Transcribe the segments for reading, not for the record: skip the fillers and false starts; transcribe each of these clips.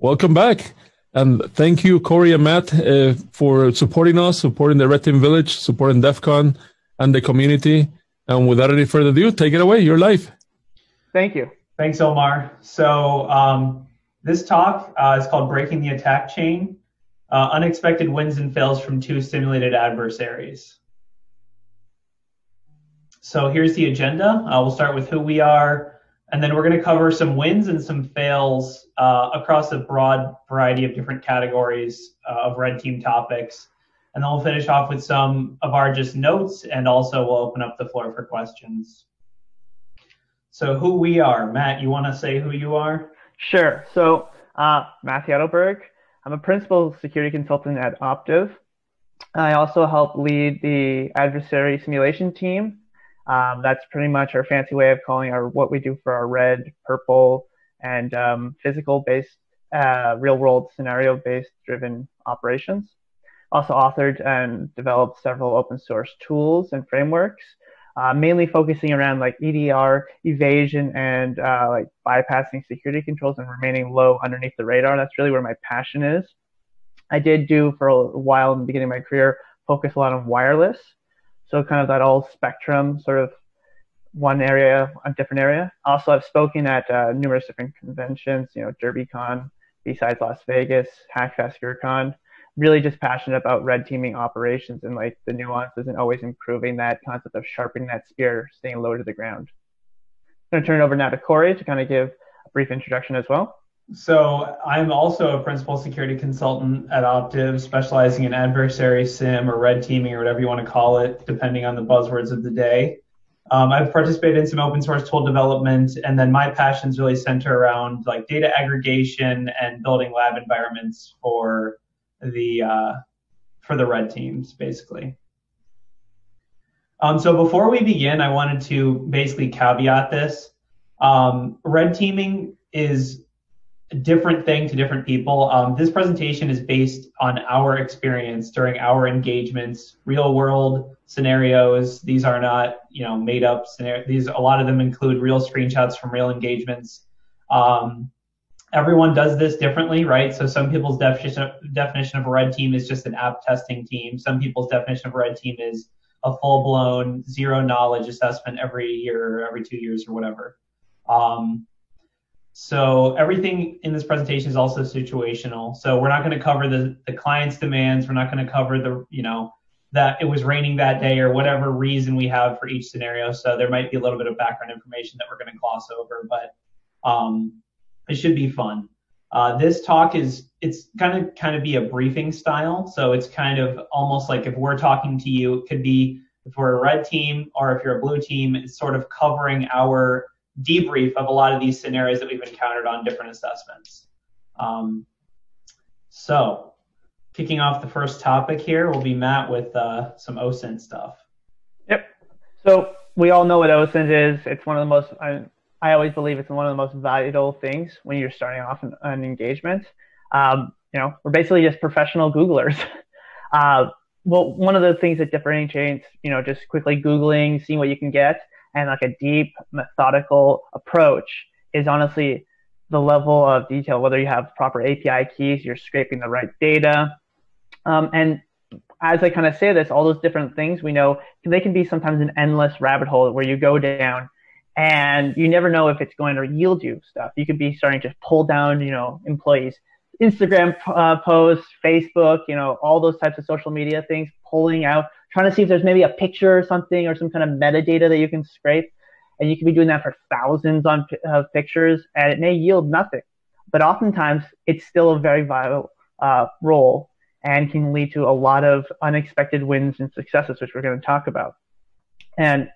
Welcome back. And thank you, Corey and Matt, for supporting us, supporting the Red Team Village, supporting DEF CON and the community. And without any further ado, take it away. You're live. Thank you. Thanks, Omar. So this talk is called Breaking the Attack Chain, Unexpected Wins and Fails from Two Simulated Adversaries. So here's the agenda. We'll start with who we are, and then we're going to cover some wins and some fails across a broad variety of different categories of Red Team topics. And then we'll finish off with some of our just notes, and also we'll open up the floor for questions. So who we are. Matt, you want to say who you are? Sure. So Matthew Edelberg. I'm a principal security consultant at Optiv. I also help lead the adversary simulation team. That's pretty much our fancy way of calling what we do for our red, purple, and physical-based, real-world scenario-based driven operations. Also authored and developed several open-source tools and frameworks, mainly focusing around like EDR, evasion, and like bypassing security controls and remaining low underneath the radar. That's really where my passion is. I did do for a while in the beginning of my career, focus a lot on wireless. So kind of that all spectrum, sort of one area, a different area. Also, I've spoken at numerous different conventions, DerbyCon, B-Sides Las Vegas, Hackfest, GearCon. Really just passionate about red teaming operations and like the nuances and always improving that concept of sharpening that spear, staying low to the ground. I'm going to turn it over now to Corey to kind of give a brief introduction as well. So I'm also a principal security consultant at Optiv, specializing in adversary sim or red teaming or whatever you want to call it, depending on the buzzwords of the day. I've participated in some open source tool development, and then my passions really center around like data aggregation and building lab environments for the red teams, basically. So before we begin, I wanted to basically caveat this. Red teaming is a different thing to different people. This presentation is based on our experience during our engagements, real world scenarios. These are not, made up scenarios. A lot of them include real screenshots from real engagements. Everyone does this differently, right? So some people's definition of a red team is just an app testing team. Some people's definition of a red team is a full-blown zero knowledge assessment every year or every 2 years or whatever. So everything in this presentation is also situational. So we're not going to cover the client's demands. We're not going to cover that it was raining that day or whatever reason we have for each scenario. So there might be a little bit of background information that we're going to gloss over, but it should be fun. This talk it's kind of be a briefing style. So it's kind of almost like if we're talking to you, it could be if we're a red team or if you're a blue team, it's sort of covering our debrief of a lot of these scenarios that we've encountered on different assessments. So kicking off the first topic here will be Matt with some OSINT stuff. Yep. So we all know what OSINT is. It's one of the most, I always believe it's one of the most vital things when you're starting off an engagement. We're basically just professional Googlers. Well, one of the things that differentiates, just quickly Googling, seeing what you can get, and like a deep, methodical approach is honestly the level of detail, whether you have proper API keys, you're scraping the right data. And as I kind of say this, all those different things we know, they can be sometimes an endless rabbit hole where you go down and you never know if it's going to yield you stuff. You could be starting to pull down, employees, Instagram posts, Facebook, all those types of social media things, pulling out, trying to see if there's maybe a picture or something or some kind of metadata that you can scrape. And you can be doing that for thousands of pictures, and it may yield nothing. But oftentimes, it's still a very vital role and can lead to a lot of unexpected wins and successes, which we're going to talk about. And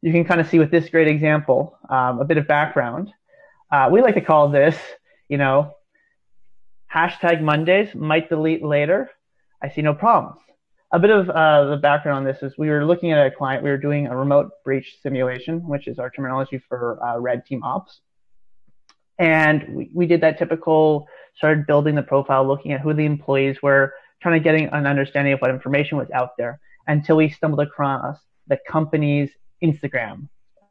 you can kind of see with this great example, a bit of background. We like to call this, hashtag Mondays, might delete later. I see no problems. A bit of the background on this is we were looking at a client. We were doing a remote breach simulation, which is our terminology for red team ops. And we did that typical, started building the profile, looking at who the employees were, trying to getting an understanding of what information was out there until we stumbled across the company's Instagram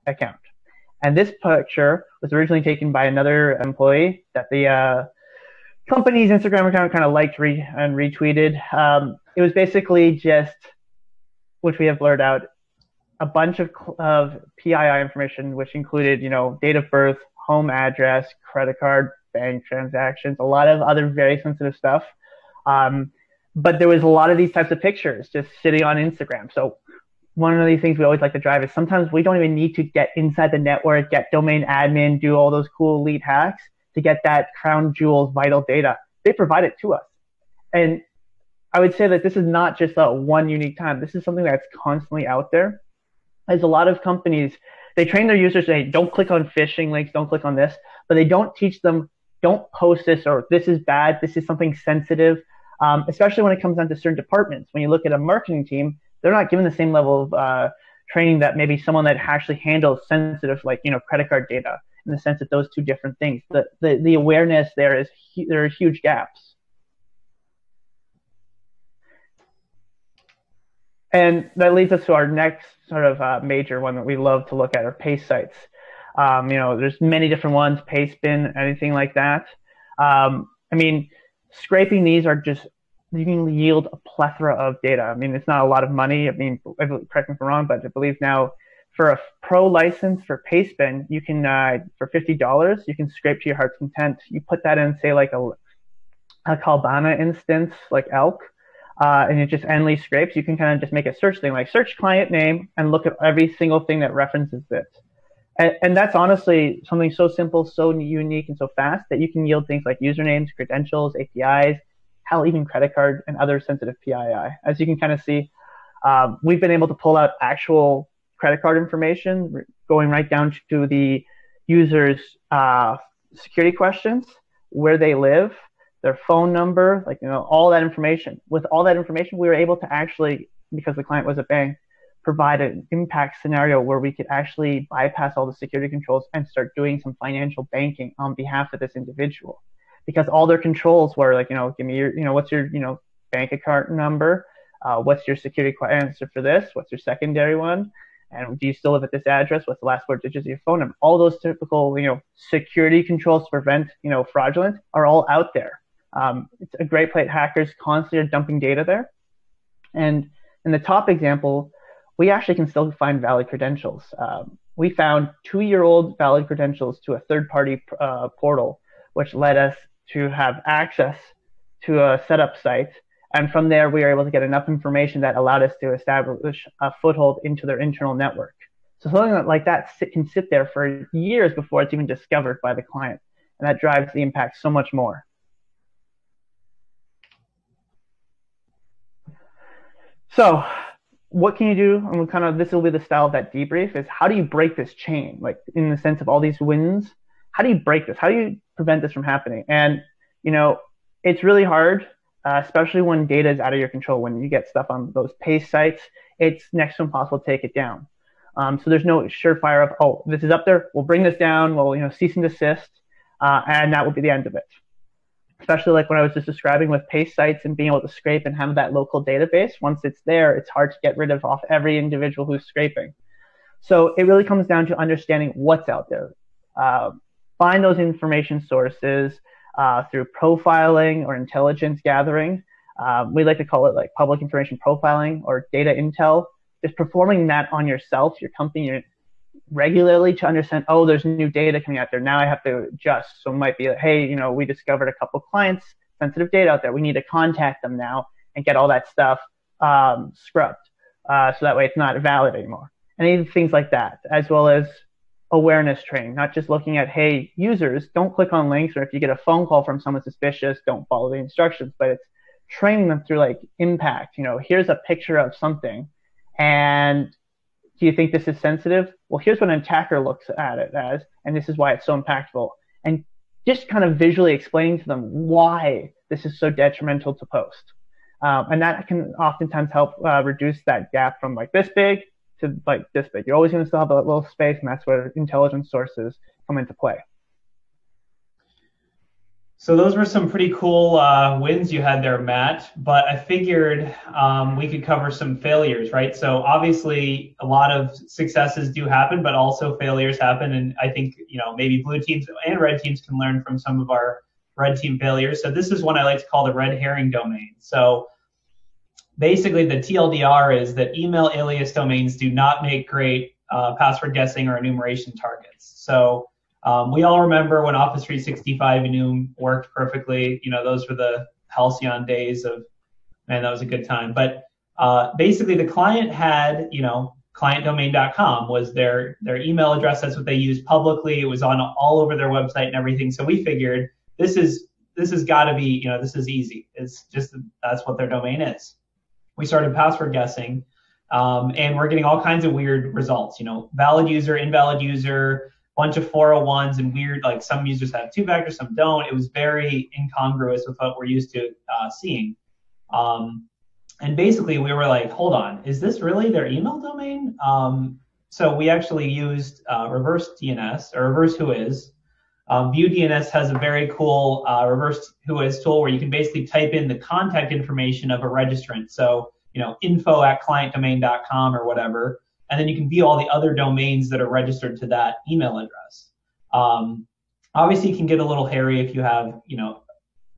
account. And this picture was originally taken by another employee that the company's Instagram account kind of liked and retweeted. It was basically just, which we have blurred out, a bunch of PII information, which included, date of birth, home address, credit card, bank transactions, a lot of other very sensitive stuff. But there was a lot of these types of pictures just sitting on Instagram. So one of the things we always like to drive is sometimes we don't even need to get inside the network, get domain admin, do all those cool elite hacks to get that crown jewels vital data. They provide it to us. And I would say that this is not just a one unique time. This is something that's constantly out there. As a lot of companies, they train their users to say, don't click on phishing links, don't click on this, but they don't teach them, don't post this, or this is bad, this is something sensitive, especially when it comes down to certain departments. When you look at a marketing team, they're not given the same level of training that maybe someone that actually handles sensitive, like, credit card data, in the sense that those two different things. The awareness there are huge gaps. And that leads us to our next sort of major one that we love to look at, are paste sites. There's many different ones, Pastebin, anything like that. Scraping these are just, you can yield a plethora of data. It's not a lot of money. Correct me if I'm wrong, but I believe now for a pro license for Pastebin, you can, for $50, you can scrape to your heart's content. You put that in, say, like a Kibana instance, like Elk, and it just endlessly scrapes. You can kind of just make a search thing, like search client name, and look at every single thing that references it. And that's honestly something so simple, so unique, and so fast that you can yield things like usernames, credentials, APIs, hell, even credit card and other sensitive PII. As you can kind of see, we've been able to pull out actual credit card information, going right down to the user's security questions, where they live, their phone number, all that information. With all that information, we were able to actually, because the client was a bank, provide an impact scenario where we could actually bypass all the security controls and start doing some financial banking on behalf of this individual. Because all their controls were like, give me your, what's your, bank account number? What's your security answer for this? What's your secondary one? And do you still live at this address? What's the last 4 digits of your phone number? All those typical, security controls to prevent, fraudulent are all out there. It's a great place. Hackers constantly are dumping data there. And in the top example, we actually can still find valid credentials. We found 2-year-old valid credentials to a third-party portal, which led us to have access to a setup site. And from there, we were able to get enough information that allowed us to establish a foothold into their internal network. So something like that can sit there for years before it's even discovered by the client. And that drives the impact so much more. So what can you do? And this will be the style of that debrief, is how do you break this chain? Like, in the sense of all these wins, how do you break this? How do you prevent this from happening? And, it's really hard, especially when data is out of your control. When you get stuff on those paste sites, it's next to impossible to take it down. So there's no surefire of, oh, this is up there, we'll bring this down, we'll, cease and desist, and that will be the end of it. Especially like when I was just describing with paste sites and being able to scrape and have that local database. Once it's there, it's hard to get rid of off every individual who's scraping. So it really comes down to understanding what's out there. Find those information sources through profiling or intelligence gathering. We like to call it like public information profiling or data intel. Just performing that on yourself, your company, regularly to understand, oh, there's new data coming out there. Now I have to adjust. So it might be like, hey, we discovered a couple clients, sensitive data out there. We need to contact them now and get all that stuff scrubbed. So that way it's not valid anymore. Any things like that, as well as awareness training, not just looking at, hey, users, don't click on links, or if you get a phone call from someone suspicious, don't follow the instructions, but it's training them through like impact. Here's a picture of something, and do you think this is sensitive? Well, here's what an attacker looks at it as, and this is why it's so impactful. And just kind of visually explaining to them why this is so detrimental to post. And that can oftentimes help reduce that gap from like this big to like this big. You're always going to still have a little space, and that's where intelligence sources come into play. So those were some pretty cool wins you had there, Matt, but I figured we could cover some failures, right? So obviously a lot of successes do happen, but also failures happen. And I think, maybe blue teams and red teams can learn from some of our red team failures. So this is one I like to call the red herring domain. So basically the TLDR is that email alias domains do not make great password guessing or enumeration targets. So we all remember when Office 365 Enum worked perfectly. Those were the halcyon days of, man, that was a good time. But basically the client had, clientdomain.com was their email address. That's what they used publicly. It was on all over their website and everything. So we figured this has got to be, this is easy. It's just, that's what their domain is. We started password guessing, and we're getting all kinds of weird results, valid user, invalid user, bunch of 401s and weird, like some users have two factors, some don't. It was very incongruous with what we're used to seeing. And basically we were like, hold on, is this really their email domain? So we actually used reverse DNS or reverse whois. View DNS has a very cool reverse whois tool where you can basically type in the contact information of a registrant. So, info@clientdomain.com or whatever. And then you can view all the other domains that are registered to that email address. Obviously, it can get a little hairy if you have,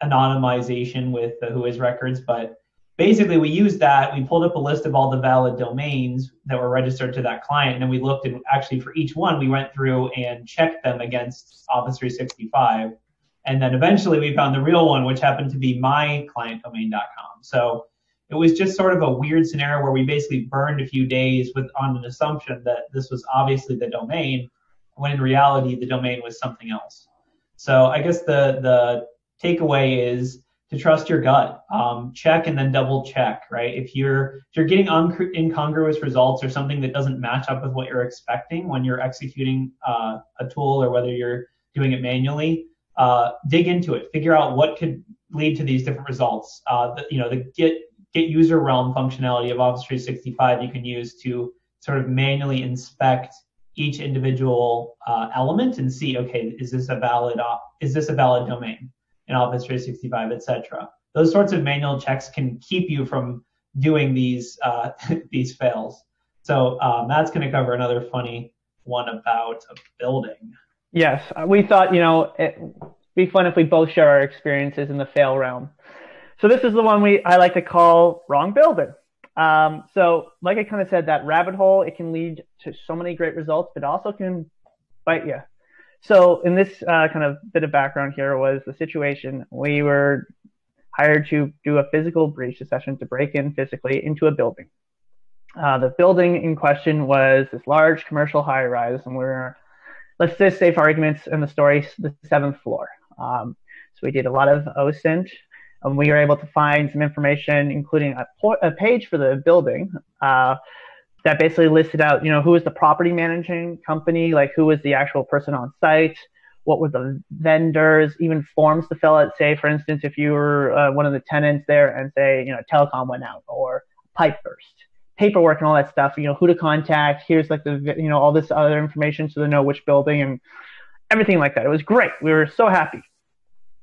anonymization with the whois records. But basically, we used that. We pulled up a list of all the valid domains that were registered to that client. And then we looked, and actually for each one, we went through and checked them against Office 365. And then eventually we found the real one, which happened to be myclientdomain.com. So it was just sort of a weird scenario where we basically burned a few days on an assumption that this was obviously the domain, when in reality the domain was something else. So I guess the takeaway is to trust your gut. Check and then double check, right? If you're getting incongruous results or something that doesn't match up with what you're expecting when you're executing a tool or whether you're doing it manually, dig into it. Figure out what could lead to these different results. The get user realm functionality of Office 365 you can use to sort of manually inspect each individual element and see, okay, is this a valid domain in Office 365, etc. Those sorts of manual checks can keep you from doing these these fails. So Matt's going to cover another funny one about a building. Yes, we thought it'd be fun if we both share our experiences in the fail realm. So this is the one I like to call wrong building. So like I kind of said, that rabbit hole, it can lead to so many great results, but also can bite you. So in this kind of bit of background here was the situation. We were hired to do a physical breach session to break in physically into a building. The building in question was this large commercial high-rise, and let's just say for arguments in the story, the 7th floor. So we did a lot of OSINT. And we were able to find some information, including a page for the building that basically listed out, who was the property managing company, like who was the actual person on site, what were the vendors, even forms to fill out. Say, for instance, if you were one of the tenants there and say, telecom went out or pipe burst, paperwork and all that stuff, who to contact. Here's like all this other information so they know which building and everything like that. It was great. We were so happy.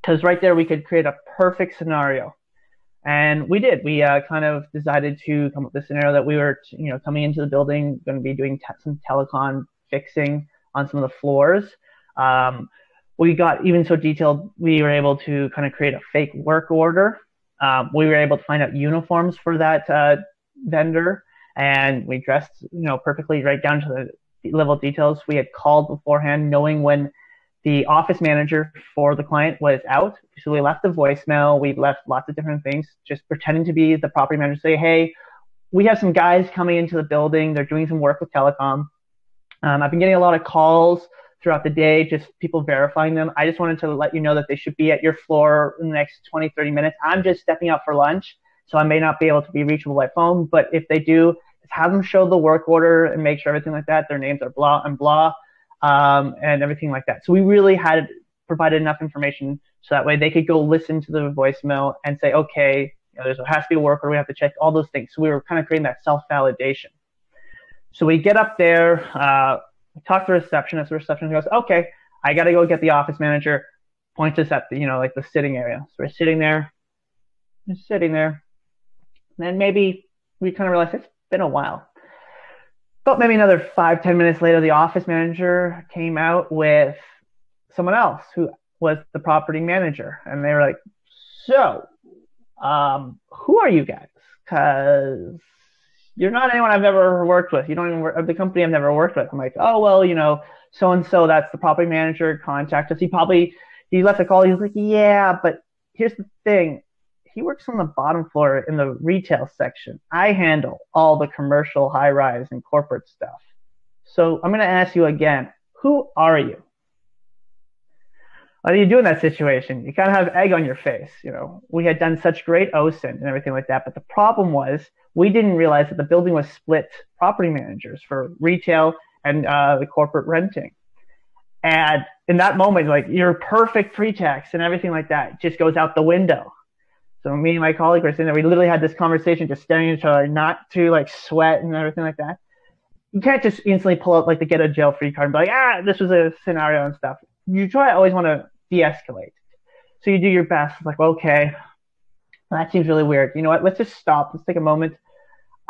Because right there we could create a perfect scenario, and we did. We kind of decided to come up with a scenario that we were, coming into the building, going to be doing some telecom fixing on some of the floors. We got even so detailed. We were able to kind of create a fake work order. We were able to find out uniforms for that vendor, and we dressed, perfectly right down to the level of details. We had called beforehand, knowing when the office manager for the client was out. So we left a voicemail. We left lots of different things, just pretending to be the property manager. Say, hey, we have some guys coming into the building. They're doing some work with telecom. I've been getting a lot of calls throughout the day, just people verifying them. I just wanted to let you know that they should be at your floor in the next 20, 30 minutes. I'm just stepping out for lunch, so I may not be able to be reachable by phone. But if they do, just have them show the work order and make sure everything like that. Their names are blah and blah. And everything like that. So we really had provided enough information so that way they could go listen to the voicemail and say, okay, there has to be a work order, we have to check all those things. So we were kind of creating that self-validation. So we get up there, we talk to the receptionist. The receptionist goes, okay, I got to go get the office manager. Points us at the, like the sitting area. So we're sitting there. And then maybe we kind of realized it's been a while. But maybe another 5-10 minutes later, the office manager came out with someone else who was the property manager. And they were like, so, who are you guys? Because you're not anyone I've ever worked with. You don't even work, the company I've never worked with. I'm like, oh, well, so-and-so, that's the property manager, contact us. He left a call. He was like, yeah, but here's the thing. He works on the bottom floor in the retail section. I handle all the commercial, high-rise, and corporate stuff. So I'm going to ask you again, who are you? What do you do in that situation? You kind of have egg on your face. We had done such great OSINT and everything like that, but the problem was we didn't realize that the building was split property managers for retail and the corporate renting. And in that moment, like, your perfect pre-tax and everything like that just goes out the window. So me and my colleague were sitting there. We literally had this conversation, just staring at each other, not to like sweat and everything like that. You can't just instantly pull out like the get a jail free card and be like, this was a scenario and stuff. You always want to de-escalate. So you do your best. It's like, well, okay, that seems really weird. You know what? Let's just stop. Let's take a moment.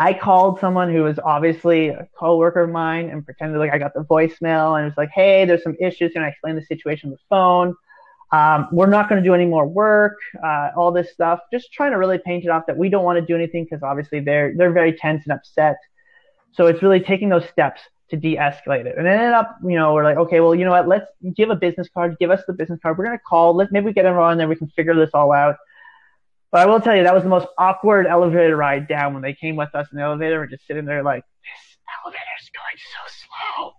I called someone who was obviously a coworker of mine and pretended like I got the voicemail and it was like, hey, there's some issues. And I explained the situation on the phone. We're not going to do any more work, all this stuff. Just trying to really paint it off that we don't want to do anything because obviously they're very tense and upset. So it's really taking those steps to de-escalate it. And it ended up, we're like, okay, well, you know what? Let's give a business card. Give us the business card. We're going to call. Maybe we get everyone on there. We can figure this all out. But I will tell you, that was the most awkward elevator ride down when they came with us in the elevator. We're just sitting there like, this elevator's going so slow.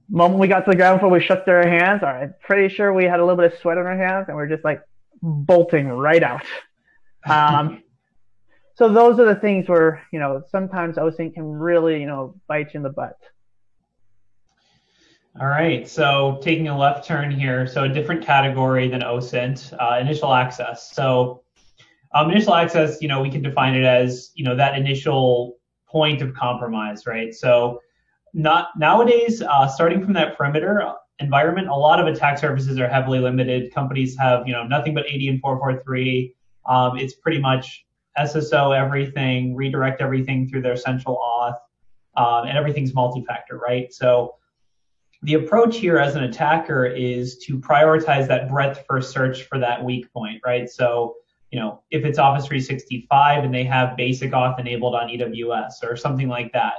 The moment we got to the ground floor, we shook their hands. All right, pretty sure we had a little bit of sweat on our hands, and we're just like bolting right out. So those are the things where, sometimes OSINT can really, bite you in the butt. All right, so taking a left turn here, so a different category than OSINT, initial access. So initial access, we can define it as, that initial point of compromise, right? So nowadays, starting from that perimeter environment, a lot of attack surfaces are heavily limited. Companies have, nothing but 80 and 443. It's pretty much SSO everything, redirect everything through their central auth, and everything's multi-factor, right? So the approach here as an attacker is to prioritize that breadth first search for that weak point, right? So, if it's Office 365 and they have basic auth enabled on AWS or something like that,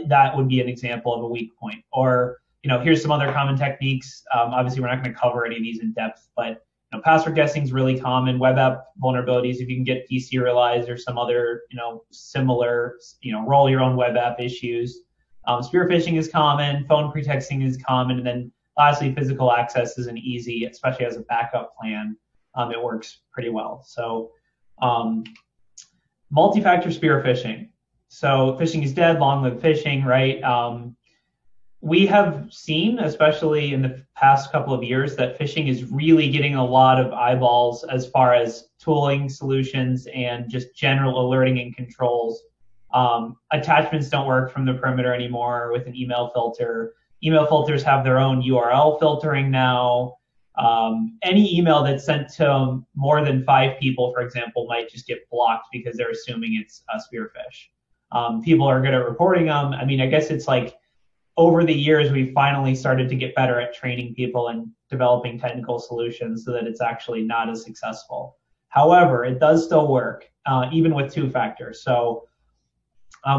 that would be an example of a weak point. Or, here's some other common techniques. Obviously, we're not going to cover any of these in depth, but password guessing is really common. Web app vulnerabilities, if you can get deserialized or some other, similar, roll your own web app issues. Spear phishing is common, phone pretexting is common, and then lastly, physical access is an easy, especially as a backup plan. It works pretty well. So multi-factor spear phishing. So phishing is dead, long live phishing, right? We have seen, especially in the past couple of years, that phishing is really getting a lot of eyeballs as far as tooling solutions and just general alerting and controls. Attachments don't work from the perimeter anymore with an email filter. Email filters have their own URL filtering now. Any email that's sent to more than 5 people, for example, might just get blocked because they're assuming it's a spear phish. People are good at reporting them. I mean, I guess it's like over the years, we've finally started to get better at training people and developing technical solutions so that it's actually not as successful. However, it does still work, even with 2 factors. So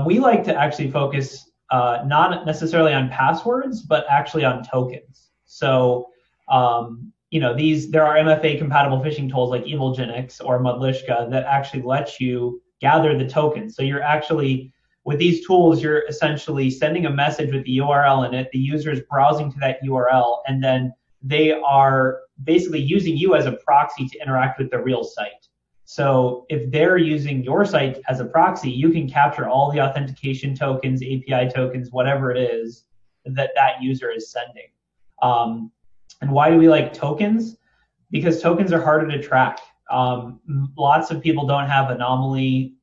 we like to actually focus not necessarily on passwords, but actually on tokens. So, there are MFA compatible phishing tools like Evilginix or Mudlishka that actually let you gather the tokens. So you're actually, with these tools, you're essentially sending a message with the URL in it. The user is browsing to that URL, and then they are basically using you as a proxy to interact with the real site. So if they're using your site as a proxy, you can capture all the authentication tokens, API tokens, whatever it is that user is sending. And why do we like tokens? Because tokens are harder to track. Lots of people don't have anomaly,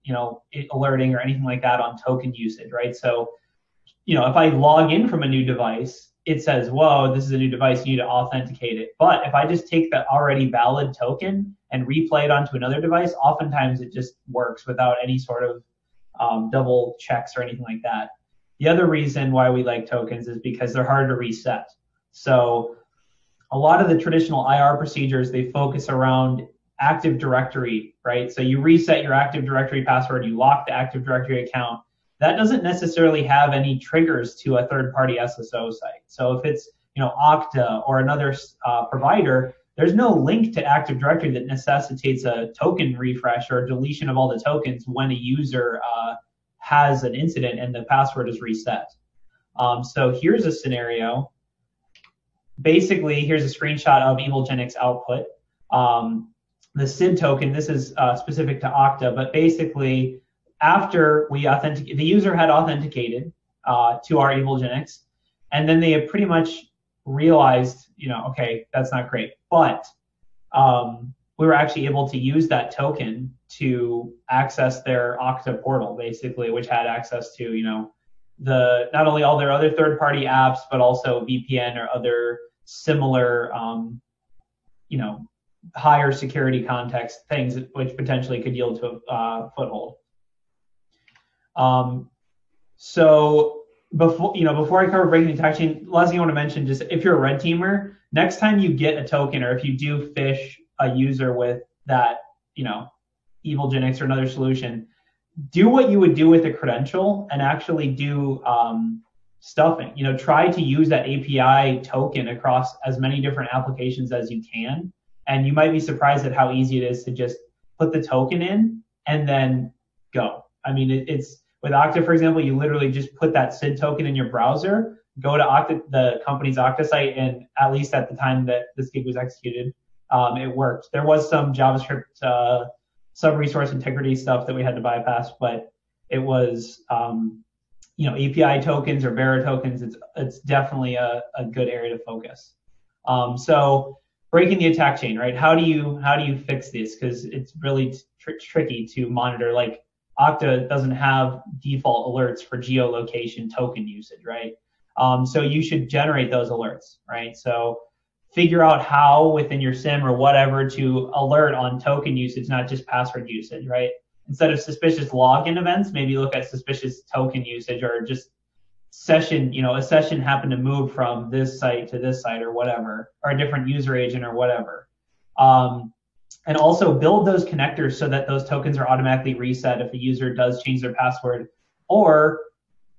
alerting or anything like that on token usage, right? So, if I log in from a new device, it says, whoa, this is a new device, you need to authenticate it. But if I just take that already valid token and replay it onto another device, oftentimes it just works without any sort of double checks or anything like that. The other reason why we like tokens is because they're hard to reset. So a lot of the traditional IR procedures, they focus around Active Directory, right? So you reset your Active Directory password, you lock the Active Directory account. That doesn't necessarily have any triggers to a third-party SSO site. So if it's Okta or another provider, there's no link to Active Directory that necessitates a token refresh or deletion of all the tokens when a user has an incident and the password is reset. So here's a scenario. Basically, here's a screenshot of Evilgenix output. The SID token, this is specific to Okta, but basically after we authenticate, the user had authenticated to our Evilgenix, and then they had pretty much realized, okay, that's not great. But we were actually able to use that token to access their Okta portal, basically, which had access to, not only all their other third-party apps, but also VPN or other similar, higher security context things which potentially could yield to a foothold. So before I cover breaking the attack chain, last thing I want to mention, just if you're a red teamer, next time you get a token or if you do phish a user with that, Evilgenix or another solution, do what you would do with a credential and actually do stuffing. Try to use that API token across as many different applications as you can. And you might be surprised at how easy it is to just put the token in and then go. I mean, it's with Okta, for example, you literally just put that SID token in your browser, go to Okta, the company's Okta site, and at least at the time that this gig was executed, it worked. There was some JavaScript sub-resource integrity stuff that we had to bypass, but it was, API tokens or bearer tokens. It's definitely a good area to focus. So breaking the attack chain, right? How do you fix this? Because it's really tricky to monitor. Like Okta doesn't have default alerts for geolocation token usage, right? So you should generate those alerts, right? So figure out how within your SIEM or whatever to alert on token usage, not just password usage, right? Instead of suspicious login events, maybe look at suspicious token usage or just session, a session happened to move from this site to this site or whatever, or a different user agent or whatever. And also build those connectors so that those tokens are automatically reset if a user does change their password. Or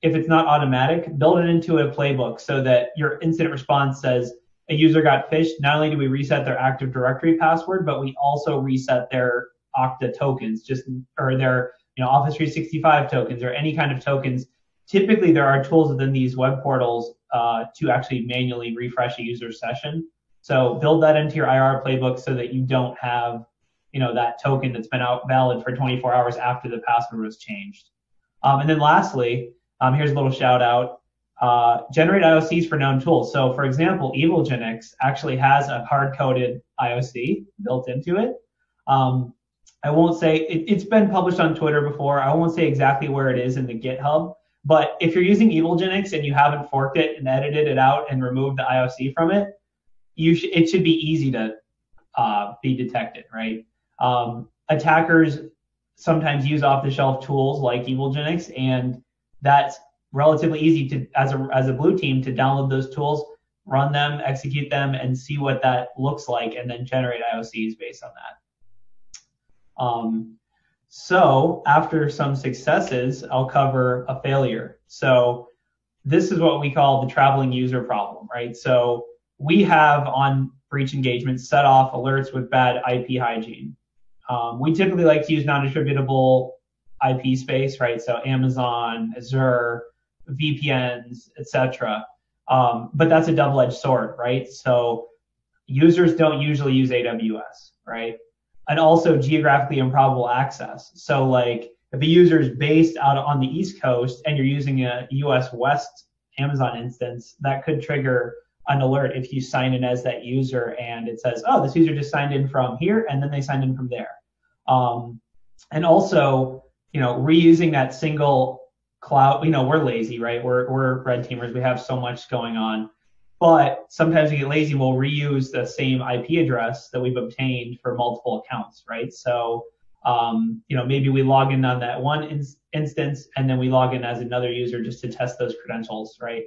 if it's not automatic, build it into a playbook so that your incident response says a user got phished. Not only do we reset their Active Directory password, but we also reset their Okta tokens, or their Office 365 tokens or any kind of tokens. Typically, there are tools within these web portals to actually manually refresh a user session. So build that into your IR playbook so that you don't have, that token that's been out valid for 24 hours after the password was changed. And then lastly, here's a little shout out. Generate IOCs for known tools. So for example, Evilgenix actually has a hard-coded IOC built into it. I won't say, it's been published on Twitter before. I won't say exactly where it is in the GitHub. But if you're using Evilgenix and you haven't forked it and edited it out and removed the IOC from it, it should be easy to be detected, right? Attackers sometimes use off-the-shelf tools like Evilgenix, and that's relatively easy to, as a blue team, to download those tools, run them, execute them, and see what that looks like, and then generate IOCs based on that. So after some successes, I'll cover a failure. So this is what we call the traveling user problem, right? So we have on breach engagements set off alerts with bad IP hygiene. We typically like to use non-distributable IP space, right? So Amazon, Azure, VPNs, etc. But that's a double-edged sword, right? So users don't usually use AWS, right? And also geographically improbable access. So like if a user is based out on the East Coast and you're using a US West Amazon instance, that could trigger an alert if you sign in as that user and it says, oh, this user just signed in from here and then they signed in from there. And also, reusing that single cloud, we're lazy, right? We're red teamers. We have so much going on. But sometimes we get lazy and we'll reuse the same IP address that we've obtained for multiple accounts, right? So, maybe we log in on that one instance and then we log in as another user just to test those credentials, right?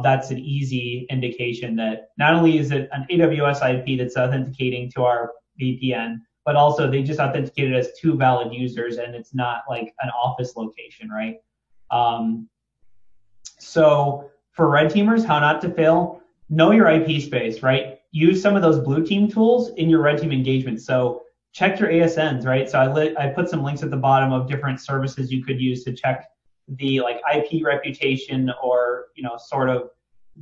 that's an easy indication that not only is it an AWS IP that's authenticating to our VPN, but also they just authenticated as two valid users, and it's not like an office location, right? So for red teamers, how not to fail, know your IP space, right? Use some of those blue team tools in your red team engagement. So check your ASNs, right? So I put some links at the bottom of different services you could use to check the like IP reputation or, sort of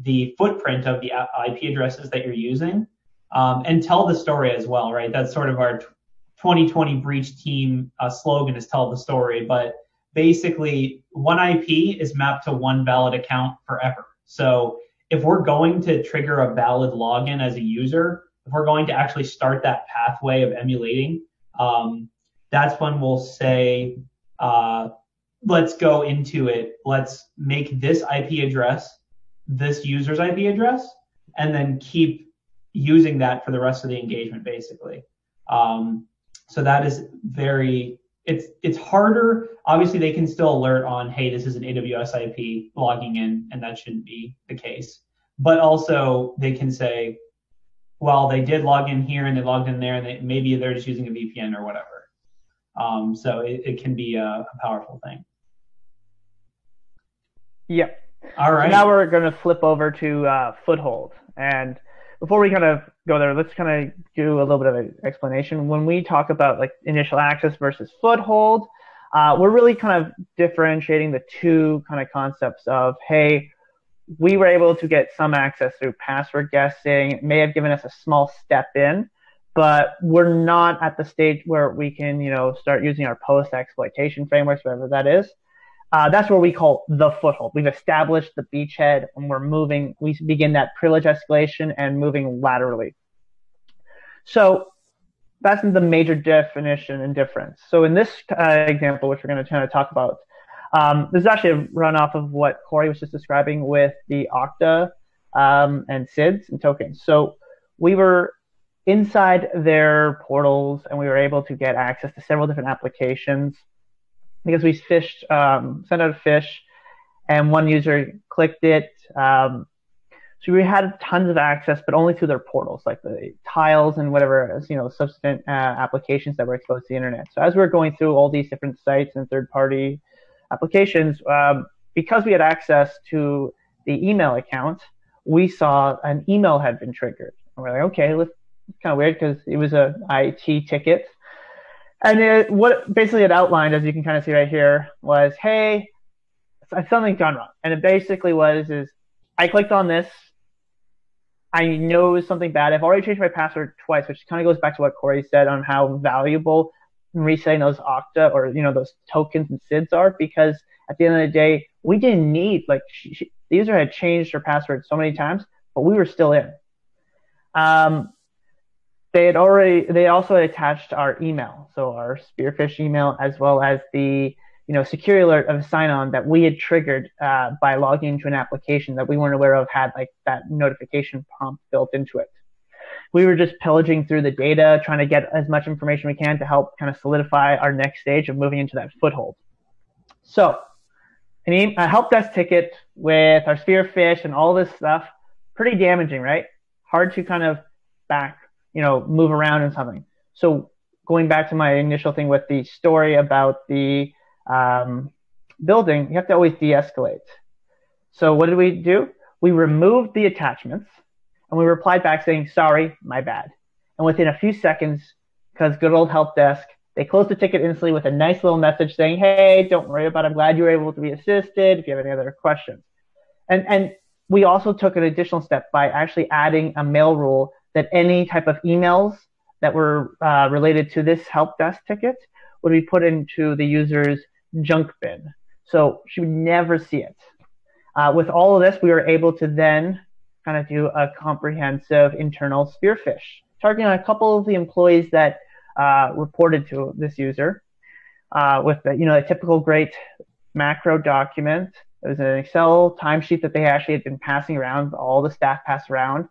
the footprint of the IP addresses that you're using, and tell the story as well, right? That's sort of our 2020 breach team slogan is tell the story, but basically one IP is mapped to one valid account forever. So if we're going to trigger a valid login as a user, if we're going to actually start that pathway of emulating, that's when we'll say, let's go into it. Let's make this IP address this user's IP address, and then keep using that for the rest of the engagement, basically. So that is it's harder. Obviously, they can still alert on, hey, this is an AWS IP logging in, and that shouldn't be the case. But also, they can say, well, they did log in here and they logged in there, and maybe they're just using a VPN or whatever. So it can be a powerful thing. Yeah. All right. So now we're going to flip over to Foothold. And before we kind of go there, let's kind of do a little bit of an explanation. When we talk about like initial access versus Foothold, we're really kind of differentiating the two kind of concepts of, hey, we were able to get some access through password guessing. It may have given us a small step in, but we're not at the stage where we can, start using our post-exploitation frameworks, whatever that is. That's what we call the foothold. We've established the beachhead, and we begin that privilege escalation and moving laterally. So that's the major definition and difference. So in this example, which we're going to kind of talk about, this is actually a runoff of what Corey was just describing with the Okta and SIDS and tokens. So we were inside their portals, and we were able to get access to several different applications, because we sent out a fish, and one user clicked it. So we had tons of access, but only through their portals, like the tiles and whatever, subsequent applications that were exposed to the internet. So as we were going through all these different sites and third-party applications, because we had access to the email account, we saw an email had been triggered. And we're like, okay, it's kind of weird because it was an IT ticket. And what basically it outlined, as you can kind of see right here, was, hey, something's gone wrong. And it basically is I clicked on this. I know it was something bad. I've already changed my password twice, which kind of goes back to what Corey said on how valuable resetting those Okta or, those tokens and SIDS are, because at the end of the day, we didn't need, the user had changed her password so many times, but we were still in. They also attached our email, so our Spearfish email, as well as the security alert of sign-on that we had triggered by logging into an application that we weren't aware of had that notification prompt built into it. We were just pillaging through the data, trying to get as much information we can to help kind of solidify our next stage of moving into that foothold. So a help desk ticket with our Spearfish and all this stuff, pretty damaging, right? Hard to kind of move around in something. So going back to my initial thing with the story about the building, you have to always de-escalate. So what did we do? We removed the attachments, and we replied back saying, sorry, my bad. And within a few seconds, because good old help desk, they closed the ticket instantly with a nice little message saying, hey, don't worry about it. I'm glad you were able to be assisted if you have any other questions. And we also took an additional step by actually adding a mail rule that any type of emails that were related to this help desk ticket would be put into the user's junk bin. So she would never see it. With all of this, we were able to then kind of do a comprehensive internal Spearfish, targeting a couple of the employees that reported to this user with a typical great macro document. It was an Excel timesheet that they actually had been passing around, all the staff passed around.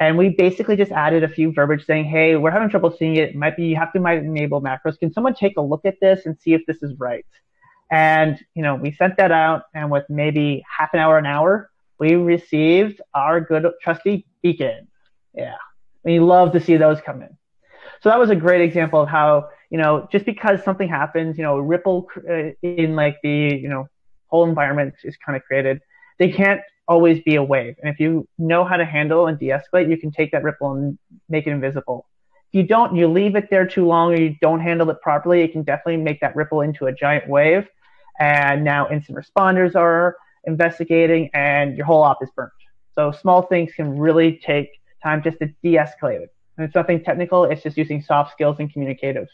And we basically just added a few verbiage saying, hey, we're having trouble seeing it. You have to enable macros. Can someone take a look at this and see if this is right? And, we sent that out, and with maybe half an hour, we received our good trusty beacon. Yeah, we love to see those come in. So that was a great example of how, just because something happens, a ripple in like the, whole environment is kind of created. They can't always be a wave. And if you know how to handle and de-escalate, you can take that ripple and make it invisible. If you don't, you leave it there too long, or you don't handle it properly, it can definitely make that ripple into a giant wave. And now instant responders are investigating and your whole op is burnt. So small things can really take time just to de-escalate it. And it's nothing technical, it's just using soft skills and communicativeness.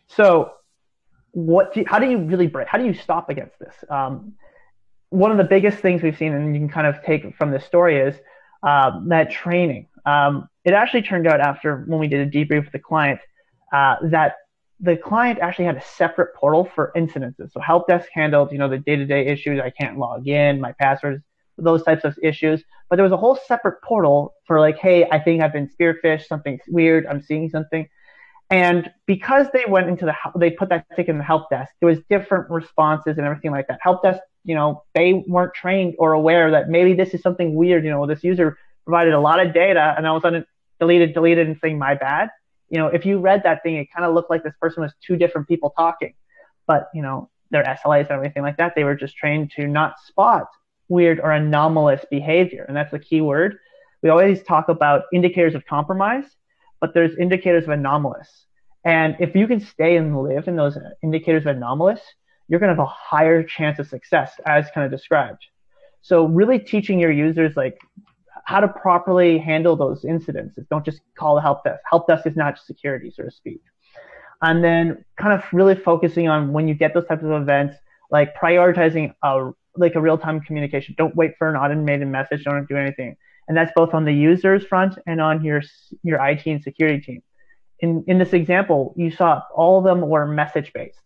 So how do you really break? How do you stop against this? One of the biggest things we've seen, and you can kind of take from this story, is that training. It actually turned out after when we did a debrief with the client that the client actually had a separate portal for incidences. So help desk handled, the day-to-day issues. I can't log in, my passwords, those types of issues. But there was a whole separate portal for like, hey, I think I've been spearphished, something's weird, I'm seeing something. And because they went into they put that ticket in the help desk, there was different responses and everything like that. Help desk, they weren't trained or aware that maybe this is something weird. This user provided a lot of data and all of a sudden deleted and saying my bad. If you read that thing, it kind of looked like this person was two different people talking. But, their SLAs and everything like that, they were just trained to not spot weird or anomalous behavior. And that's the key word. We always talk about indicators of compromise, but there's indicators of anomalous. And if you can stay and live in those indicators of anomalous, you're going to have a higher chance of success, as kind of described. So really teaching your users like how to properly handle those incidents. Don't just call the help desk. Help desk is not just security, so to speak. And then kind of really focusing on when you get those types of events, like prioritizing a real-time communication. Don't wait for an automated message. Don't do anything. And that's both on the user's front and on your IT and security team. In this example, you saw all of them were message-based.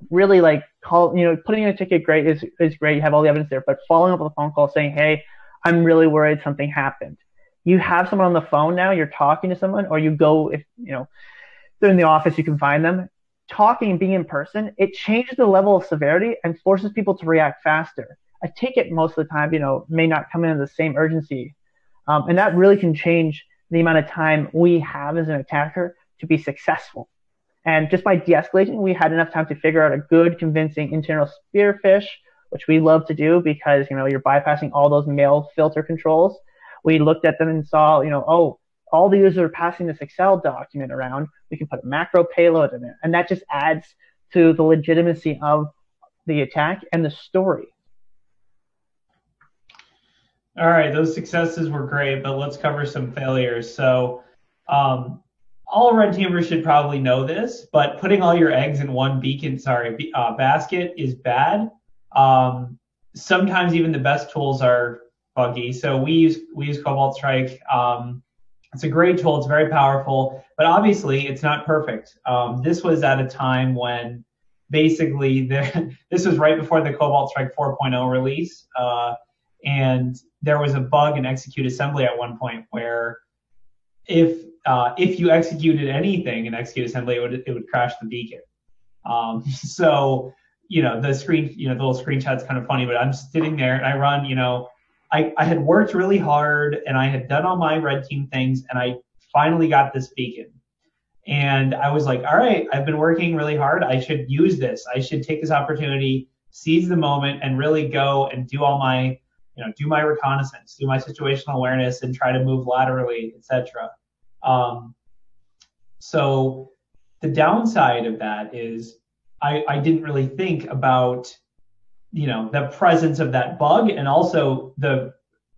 Really putting in a ticket great is great. You have all the evidence there, but following up with a phone call saying, hey, I'm really worried something happened. You have someone on the phone now, you're talking to someone, or you go, if they're in the office, you can find them. Talking and being in person, it changes the level of severity and forces people to react faster. A ticket most of the time, may not come in the same urgency. And that really can change the amount of time we have as an attacker to be successful. And just by de-escalating, we had enough time to figure out a good, convincing internal spear phish, which we love to do because, you're bypassing all those mail filter controls. We looked at them and saw, all the users are passing this Excel document around. We can put a macro payload in it. And that just adds to the legitimacy of the attack and the story. All right, those successes were great, but let's cover some failures. So all red teamers should probably know this, but putting all your eggs in one basket is bad. Sometimes even the best tools are buggy. So we use Cobalt Strike. It's a great tool. It's very powerful, but obviously it's not perfect. This was at a time when basically this was right before the Cobalt Strike 4.0 release. And there was a bug in execute assembly at one point where if you executed anything in execute assembly, it would crash the beacon. So the little screenshot's kind of funny, but I'm sitting there and I run, I had worked really hard and I had done all my red team things and I finally got this beacon. And I was like, all right, I've been working really hard. I should use this. I should take this opportunity, seize the moment, and really go and do all my, do my reconnaissance, do my situational awareness, and try to move laterally, etc. So the downside of that is I didn't really think about, the presence of that bug and also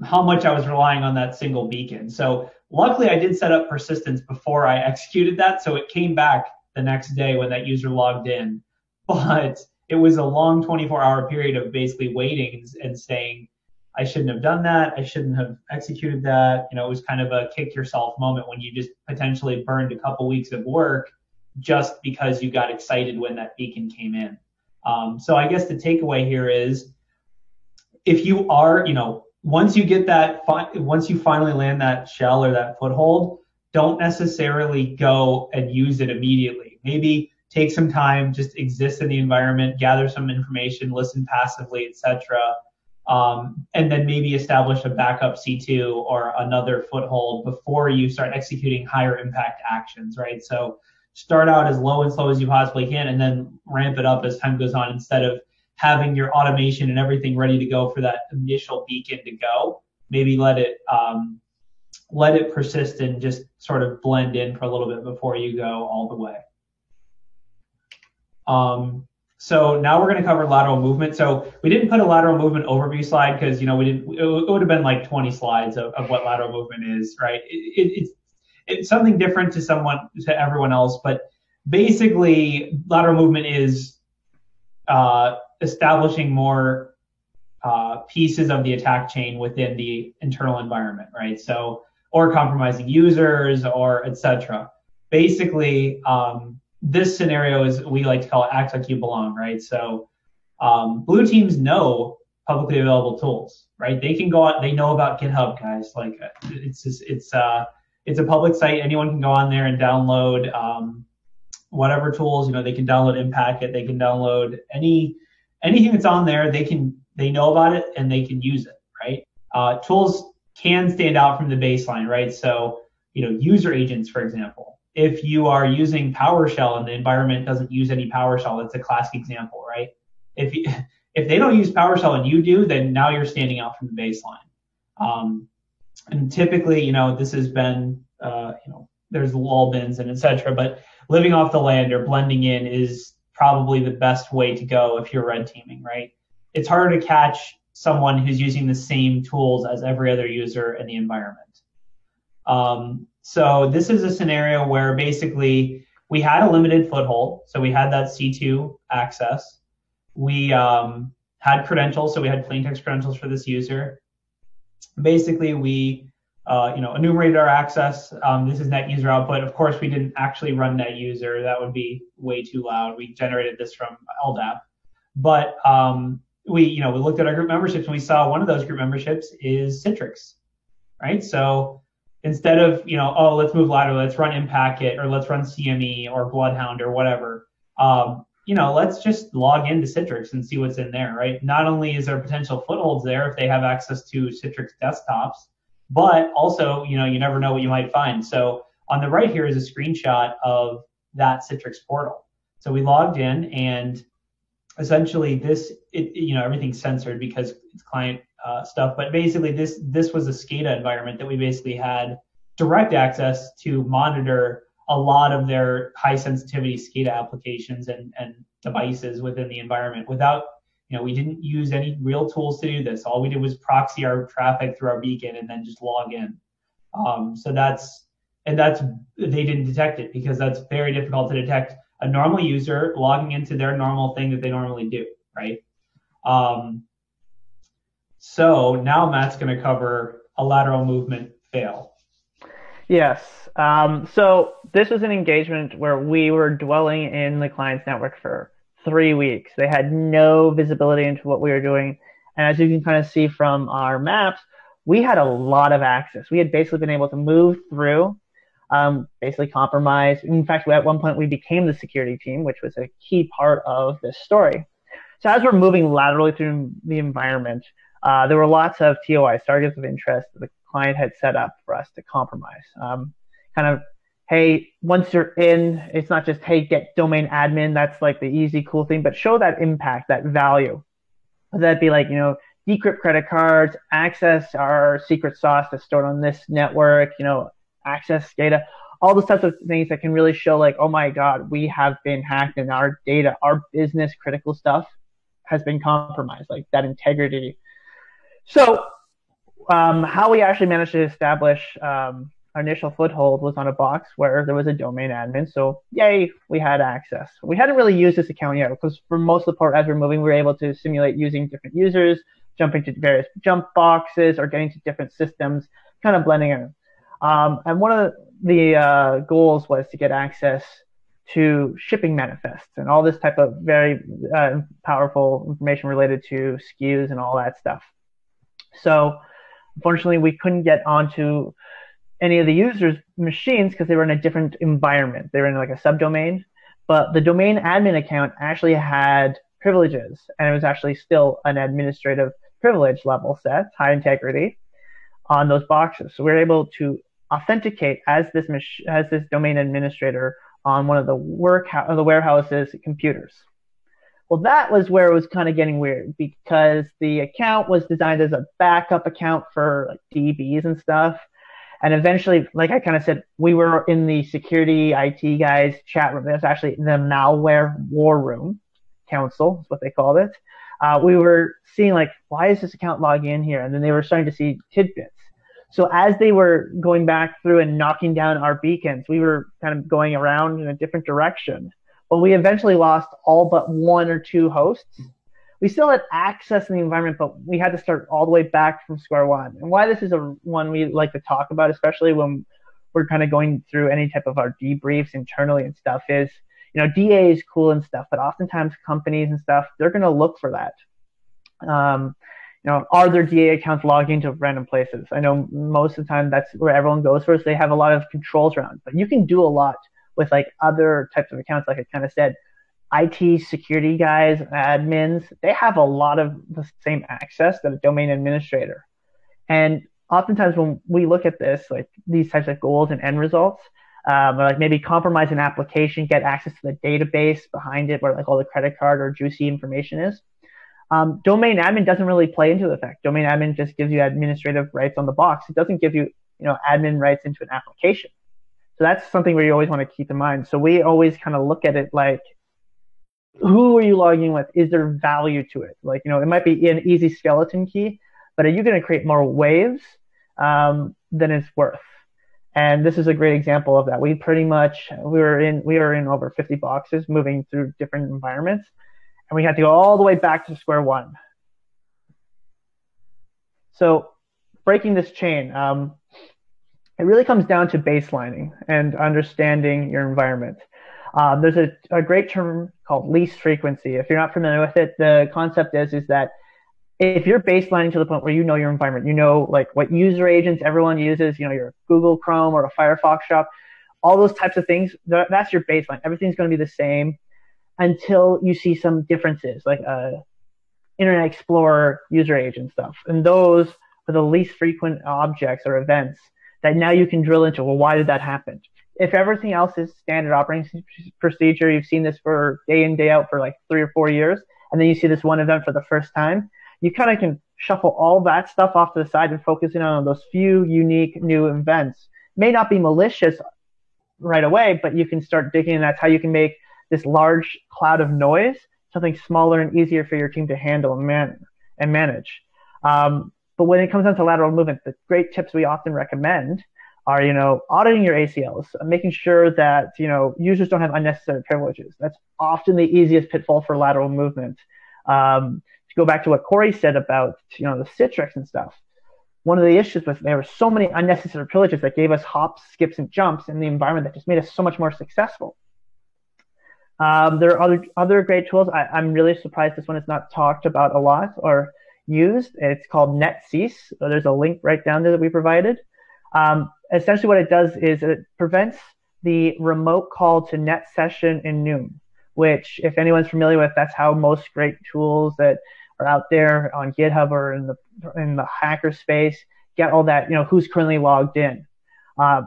how much I was relying on that single beacon. So luckily I did set up persistence before I executed that. So it came back the next day when that user logged in, but it was a long 24-hour period of basically waiting and saying, I shouldn't have done that. I shouldn't have executed that. It was kind of a kick yourself moment when you just potentially burned a couple weeks of work just because you got excited when that beacon came in. So I guess the takeaway here is if you are, once you finally land that shell or that foothold, don't necessarily go and use it immediately. Maybe take some time, just exist in the environment, gather some information, listen passively, etc. And then maybe establish a backup C2 or another foothold before you start executing higher impact actions, right? So start out as low and slow as you possibly can, and then ramp it up as time goes on, instead of having your automation and everything ready to go for that initial beacon to go. Maybe let it persist and just sort of blend in for a little bit before you go all the way. So now we're going to cover lateral movement. So we didn't put a lateral movement overview slide because, it would have been like 20 slides of what lateral movement is, right? It's something different to everyone else, but basically lateral movement is establishing more pieces of the attack chain within the internal environment, right? So, or compromising users or etc. Basically, this scenario is, we like to call it act like you belong, right? So blue teams know publicly available tools, right? They can go out, they know about GitHub, guys. Like it's a public site. Anyone can go on there and download whatever tools, they can download Impacket, they can download anything that's on there. They know about it and they can use it, right? Tools can stand out from the baseline, right? So, user agents, for example. If you are using PowerShell and the environment doesn't use any PowerShell, that's a classic example, right? If they don't use PowerShell and you do, then now you're standing out from the baseline. And typically, this has been, there's wall bins and etc. But living off the land or blending in is probably the best way to go if you're red teaming, right? It's harder to catch someone who's using the same tools as every other user in the environment. So this is a scenario where basically we had a limited foothold. So we had that C2 access. We had credentials. So we had plain text credentials for this user. Basically, we enumerated our access. This is net user output. Of course, we didn't actually run net user. That would be way too loud. We generated this from LDAP. But we looked at our group memberships and we saw one of those group memberships is Citrix, right? So instead of, let's move laterally, let's run Impacket or let's run CME or Bloodhound or whatever, let's just log into Citrix and see what's in there, right? Not only is there potential footholds there if they have access to Citrix desktops, but also, you never know what you might find. So on the right here is a screenshot of that Citrix portal. So we logged in and essentially everything's censored because it's client stuff, but basically this was a SCADA environment that we basically had direct access to monitor a lot of their high sensitivity SCADA applications and devices within the environment without, we didn't use any real tools to do this. All we did was proxy our traffic through our beacon and then just log in. They didn't detect it because that's very difficult to detect a normal user logging into their normal thing that they normally do, right? So now Matt's going to cover a lateral movement fail. Yes. So this was an engagement where we were dwelling in the client's network for 3 weeks. They had no visibility into what we were doing. And as you can kind of see from our maps, we had a lot of access. We had basically been able to move through, basically compromise. In fact, at one point we became the security team, which was a key part of this story. So as we're moving laterally through the environment, there were lots of TOIs, targets of interest, that the client had set up for us to compromise. Hey, once you're in, it's not just, hey, get domain admin. That's like the easy, cool thing, but show that impact, that value. That'd be like, decrypt credit cards, access our secret sauce that's stored on this network, access data, all those types of things that can really show like, oh my God, we have been hacked and our data, our business critical stuff has been compromised, like that integrity. So how we actually managed to establish our initial foothold was on a box where there was a domain admin. So yay, we had access. We hadn't really used this account yet because for most of the part as we're moving, we were able to simulate using different users, jumping to various jump boxes or getting to different systems, kind of blending in. And one of the goals was to get access to shipping manifests and all this type of very powerful information related to SKUs and all that stuff. So unfortunately, we couldn't get onto any of the users' machines because they were in a different environment. They were in like a subdomain. but the domain admin account actually had privileges, and it was actually still an administrative privilege level set, high integrity, on those boxes. So we were able to authenticate as this domain administrator on one of the warehouse's computers. Well, that was where it was kind of getting weird, because the account was designed as a backup account for like DBs and stuff. And eventually, like I kind of said, we were in the security IT guys chat room. That's actually the malware war room council is what they called it. We were seeing like, why is this account logging in here? And then they were starting to see tidbits. So as they were going back through and knocking down our beacons, we were kind of going around in a different direction. But we eventually lost all but 1 or 2 hosts. We still had access in the environment, but we had to start all the way back from square one. And why this is one we like to talk about, especially when we're kind of going through any type of our debriefs internally and stuff, is, DA is cool and stuff, but oftentimes companies and stuff, they're going to look for that. Are their DA accounts logged into random places? I know most of the time that's where everyone goes first. They have a lot of controls around, but you can do a lot with like other types of accounts. Like I kind of said, IT security guys, admins, they have a lot of the same access that a domain administrator. And oftentimes when we look at this, like these types of goals and end results, or like maybe compromise an application, get access to the database behind it where like all the credit card or juicy information is. Domain admin doesn't really play into the fact. Domain admin just gives you administrative rights on the box. It doesn't give you, admin rights into an application. So that's something where you always want to keep in mind. So we always kind of look at it like, who are you logging with? Is there value to it? Like, it might be an easy skeleton key, but are you going to create more waves than it's worth? And this is a great example of that. We were in over 50 boxes moving through different environments, and we had to go all the way back to square one. So breaking this chain, it really comes down to baselining and understanding your environment. There's a great term called least frequency. If you're not familiar with it, the concept is that if you're baselining to the point where you know your environment, like what user agents everyone uses, your Google Chrome or a Firefox shop, all those types of things, that's your baseline. Everything's going to be the same until you see some differences, like Internet Explorer user agent stuff. And those are the least frequent objects or events that now you can drill into. Well, why did that happen? If everything else is standard operating procedure, you've seen this for day in, day out for like 3 or 4 years, and then you see this one event for the first time, you kind of can shuffle all that stuff off to the side and focus in on those few unique new events. May not be malicious right away, but you can start digging, and that's how you can make this large cloud of noise something smaller and easier for your team to handle and manage. But when it comes down to lateral movement, the great tips we often recommend are, auditing your ACLs, making sure that, users don't have unnecessary privileges. That's often the easiest pitfall for lateral movement. To go back to what Corey said about, the Citrix and stuff, one of the issues was there were so many unnecessary privileges that gave us hops, skips, and jumps in the environment that just made us so much more successful. There are other great tools. I'm really surprised this one is not talked about a lot or used. It's called NetCease. So there's a link right down there that we provided. Essentially what it does is it prevents the remote call to net session in Noom, which if anyone's familiar with, that's how most great tools that are out there on GitHub or in the hacker space get all that, who's currently logged in.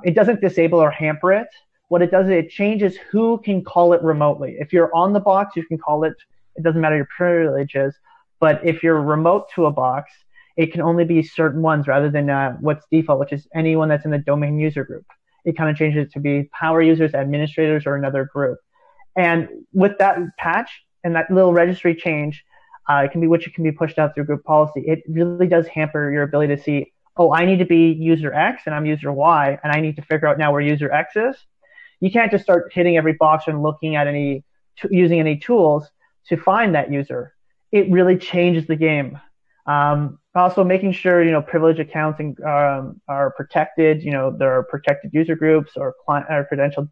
It doesn't disable or hamper it. What it does is it changes who can call it remotely. If you're on the box, you can call it. It doesn't matter your privileges. But if you're remote to a box, it can only be certain ones rather than what's default, which is anyone that's in the domain user group. It kind of changes it to be power users, administrators, or another group. And with that patch and that little registry change, it can be pushed out through group policy. It really does hamper your ability to see, oh, I need to be user X and I'm user Y, and I need to figure out now where user X is. You can't just start hitting every box and looking at using any tools to find that user. It really changes the game. Also making sure, privilege accounts are protected. There are protected user groups or credential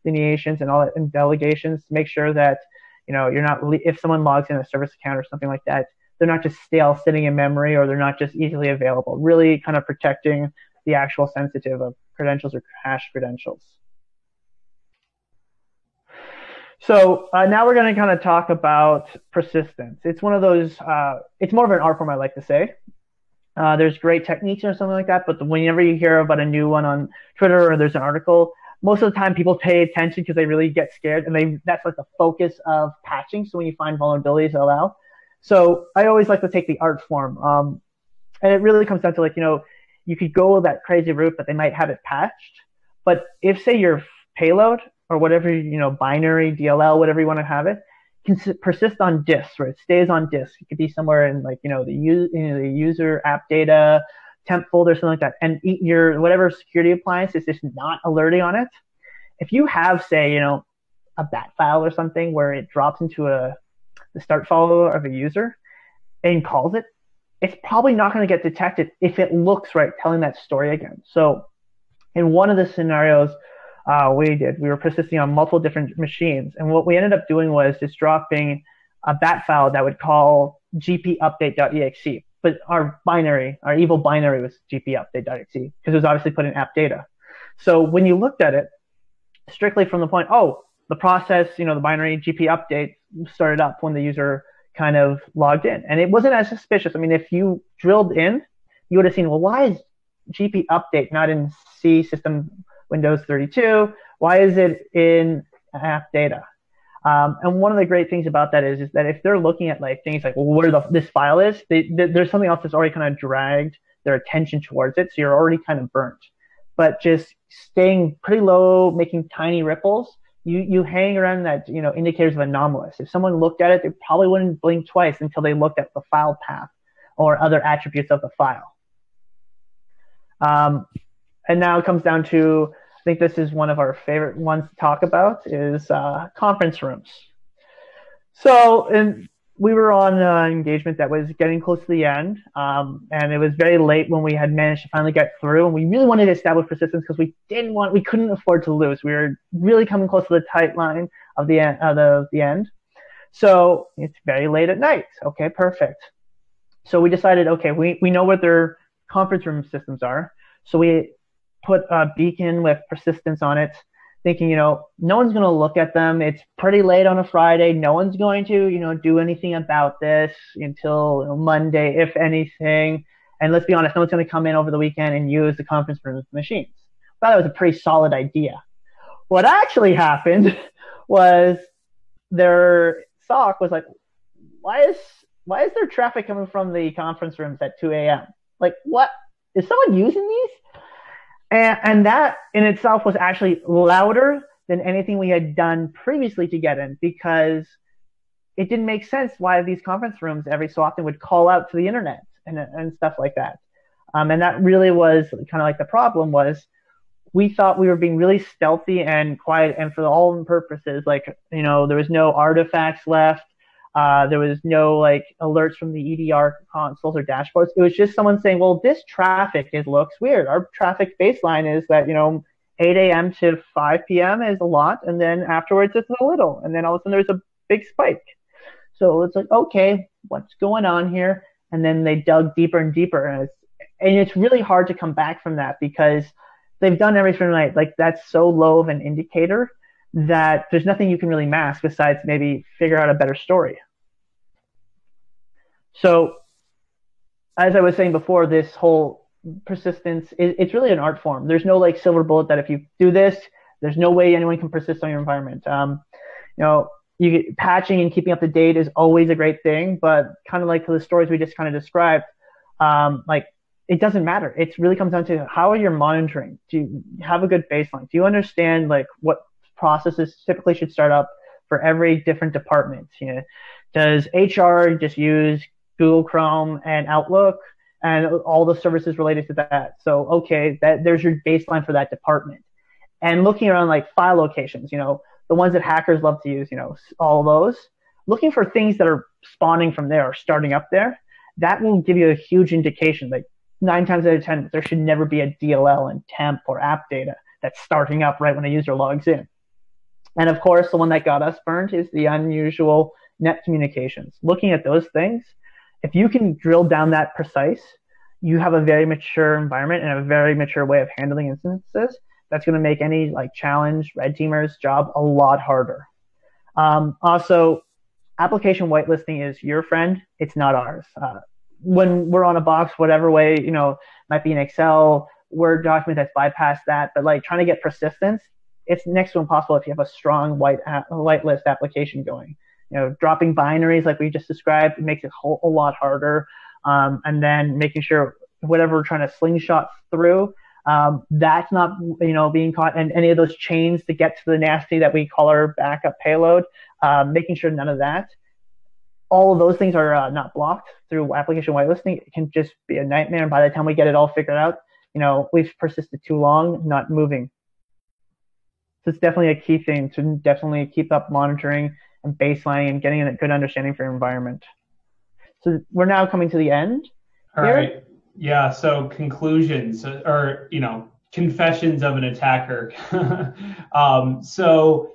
delineations and all that, and delegations to make sure that, you're not, if someone logs in a service account or something like that, they're not just stale sitting in memory, or they're not just easily available. Really kind of protecting the actual sensitive of credentials or hash credentials. So now we're going to kind of talk about persistence. It's one of those, it's more of an art form, I like to say. There's great techniques or something like that, but whenever you hear about a new one on Twitter or there's an article, most of the time people pay attention because they really get scared, and that's like the focus of patching. So when you find vulnerabilities, allow. So I always like to take the art form, and it really comes down to, like, you could go that crazy route, but they might have it patched. But if, say, your payload or whatever, binary, DLL, whatever you want to have it, can persist on disk, where it stays on disk. It could be somewhere in, like, the user app data, temp folder, something like that. And your whatever security appliance is just not alerting on it. If you have, say, a bat file or something where it drops into the start follower of a user and calls it, it's probably not going to get detected if it looks right, telling that story again. So in one of the scenarios we were persisting on multiple different machines. And what we ended up doing was just dropping a bat file that would call gpupdate.exe. But our evil binary was gpupdate.exe because it was obviously put in app data. So when you looked at it strictly from the point, the process, the binary gpupdate started up when the user kind of logged in. And it wasn't as suspicious. I mean, if you drilled in, you would have seen, well, why is gpupdate not in C system Windows 32? Why is it in app data? And one of the great things about that is that if they're looking at, like, things like, well, where this file is, there's something else that's already kind of dragged their attention towards it. So you're already kind of burnt. But just staying pretty low, making tiny ripples, you hang around that, indicators of anomalous. If someone looked at it, they probably wouldn't blink twice until they looked at the file path or other attributes of the file. And now it comes down to, I think this is one of our favorite ones to talk about, is conference rooms. So we were on an engagement that was getting close to the end, and it was very late when we had managed to finally get through, and we really wanted to establish persistence because we couldn't afford to lose. We were really coming close to the tight line of the end. So it's very late at night. Okay, perfect. So we decided, okay, we know what their conference room systems are. So we put a beacon with persistence on it, thinking, no one's going to look at them. It's pretty late on a Friday. No one's going to, do anything about this until Monday, if anything. And let's be honest, no one's going to come in over the weekend and use the conference room machines. Well, that was a pretty solid idea. What actually happened was their SOC was like, why is there traffic coming from the conference rooms at 2 a.m.? Like, what? Is someone using these? And that in itself was actually louder than anything we had done previously to get in, because it didn't make sense why these conference rooms every so often would call out to the internet and stuff like that. And that really was kind of like the problem was we thought we were being really stealthy and quiet, and for all purposes, like, there was no artifacts left. There was no, like, alerts from the EDR consoles or dashboards. It was just someone saying, well, this traffic looks weird. Our traffic baseline is that, 8 a.m. to 5 p.m. is a lot, and then afterwards it's a little, and then all of a sudden there's a big spike. So it's like, okay, what's going on here? And then they dug deeper and deeper, and it's really hard to come back from that because they've done everything right. Like, that's so low of an indicator that there's nothing you can really mask besides maybe figure out a better story. So, as I was saying before, this whole persistence, it's really an art form. There's no, like, silver bullet that if you do this, there's no way anyone can persist on your environment. Patching and keeping up to date is always a great thing, but kind of like the stories we just kind of described, it doesn't matter. It really comes down to how are you monitoring? Do you have a good baseline? Do you understand, like, what processes typically should start up for every different department? Does HR just use Google Chrome and Outlook and all the services related to that? So, okay, there's your baseline for that department. And looking around, like, file locations, the ones that hackers love to use, all those, looking for things that are spawning from there or starting up there, that will give you a huge indication. Like, 9 times out of 10, there should never be a DLL in temp or app data that's starting up right when a user logs in. And of course, the one that got us burned is the unusual net communications. Looking at those things, if you can drill down that precise, you have a very mature environment and a very mature way of handling instances that's going to make any, like, challenge red teamers' job a lot harder. Also, application whitelisting is your friend. It's not ours. When we're on a box, whatever way, might be an Excel, Word document that's bypassed that, but like trying to get persistence, it's next to impossible if you have a strong whitelist application going. Dropping binaries like we just described, it makes it a lot harder. And then making sure whatever we're trying to slingshot through, that's not, being caught in any of those chains to get to the nasty that we call our backup payload, making sure none of that. All of those things are not blocked through application whitelisting. It can just be a nightmare. And by the time we get it all figured out, we've persisted too long, not moving. So it's definitely a key thing to definitely keep up monitoring and baselining and getting a good understanding for your environment. So we're now coming to the end. All right. Yeah. So conclusions or, confessions of an attacker. So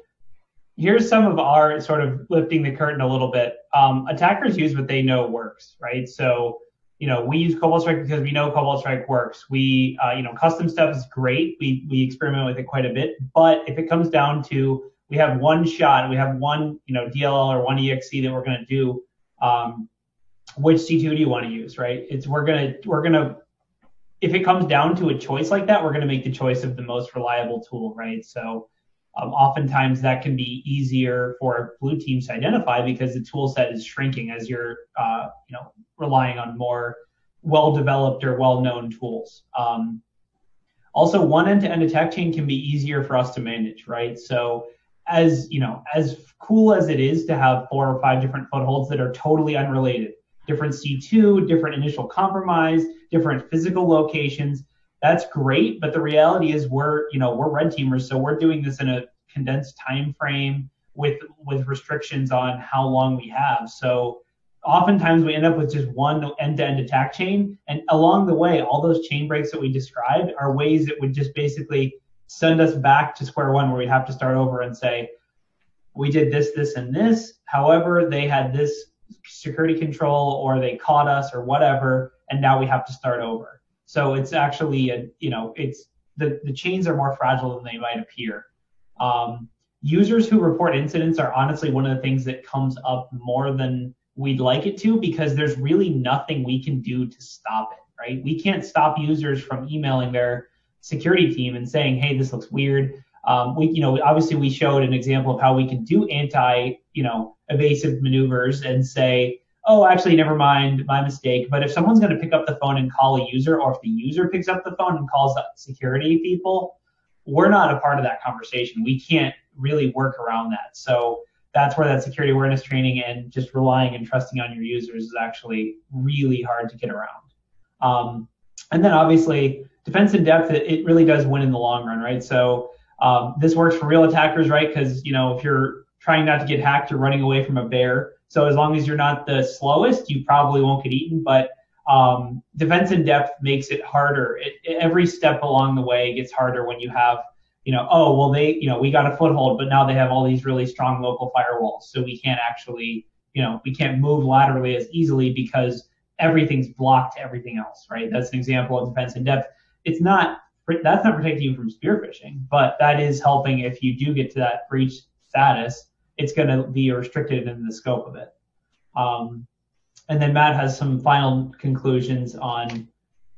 here's some of our sort of lifting the curtain a little bit. Attackers use what they know works, right? So, we use Cobalt Strike because we know Cobalt Strike works. We, custom stuff is great. We experiment with it quite a bit. But if it comes down to we have one shot, we have one, DLL or one EXE that we're going to do, which C2 do you want to use, right? We're gonna, if it comes down to a choice like that, we're going to make the choice of the most reliable tool, right? So oftentimes that can be easier for blue teams to identify because the tool set is shrinking as you're, relying on more well-developed or well-known tools. Also, one end-to-end attack chain can be easier for us to manage, right? So as cool as it is to have 4 or 5 different footholds that are totally unrelated, different C2, different initial compromise, different physical locations, that's great. But the reality is we're red teamers, so we're doing this in a condensed time frame with restrictions on how long we have. So oftentimes we end up with just one end-to-end attack chain. And along the way, all those chain breaks that we described are ways that would just basically send us back to square one, where we'd have to start over and say, we did this, this, and this. However, they had this security control, or they caught us, or whatever, and now we have to start over. So it's actually the chains are more fragile than they might appear. Users who report incidents are honestly one of the things that comes up more than we'd like it to, because there's really nothing we can do to stop it, right? We can't stop users from emailing their security team and saying, hey, this looks weird. Obviously we showed an example of how we can do evasive maneuvers and say, oh, actually, never mind, my mistake. But if someone's going to pick up the phone and call a user, or if the user picks up the phone and calls the security people, we're not a part of that conversation. We can't really work around that. So that's where that security awareness training and just relying and trusting on your users is actually really hard to get around. And then obviously defense in depth, it really does win in the long run, right? So this works for real attackers, right? Because, if you're trying not to get hacked, you're running away from a bear. So as long as you're not the slowest, you probably won't get eaten. But defense in depth makes it harder. Every step along the way gets harder when you have, we got a foothold, but now they have all these really strong local firewalls. So we can't actually, we can't move laterally as easily because everything's blocked to everything else, right? That's an example of defense in depth. That's not protecting you from spear phishing, but that is helping if you do get to that breach status. It's going to be restricted in the scope of it. And then Matt has some final conclusions on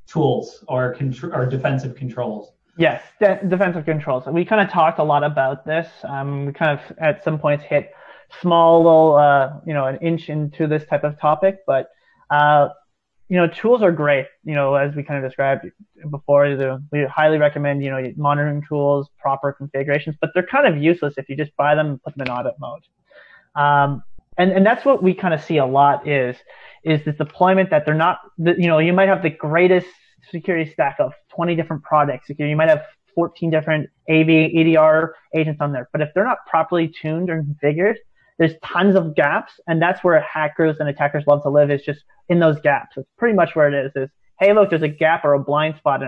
tools or defensive controls. Yes, defensive controls. We kind of talked a lot about this. We kind of at some points hit small little, an inch into this type of topic, but tools are great. As we kind of described before, we highly recommend, monitoring tools, proper configurations, but they're kind of useless if you just buy them and put them in audit mode. And that's what we kind of see a lot is this deployment that they're not, you might have the greatest security stack of 20 different products. You might have 14 different AV, EDR agents on there, but if they're not properly tuned or configured, there's tons of gaps, and that's where hackers and attackers love to live, is just in those gaps. It's pretty much where it is, hey, look, there's a gap or a blind spot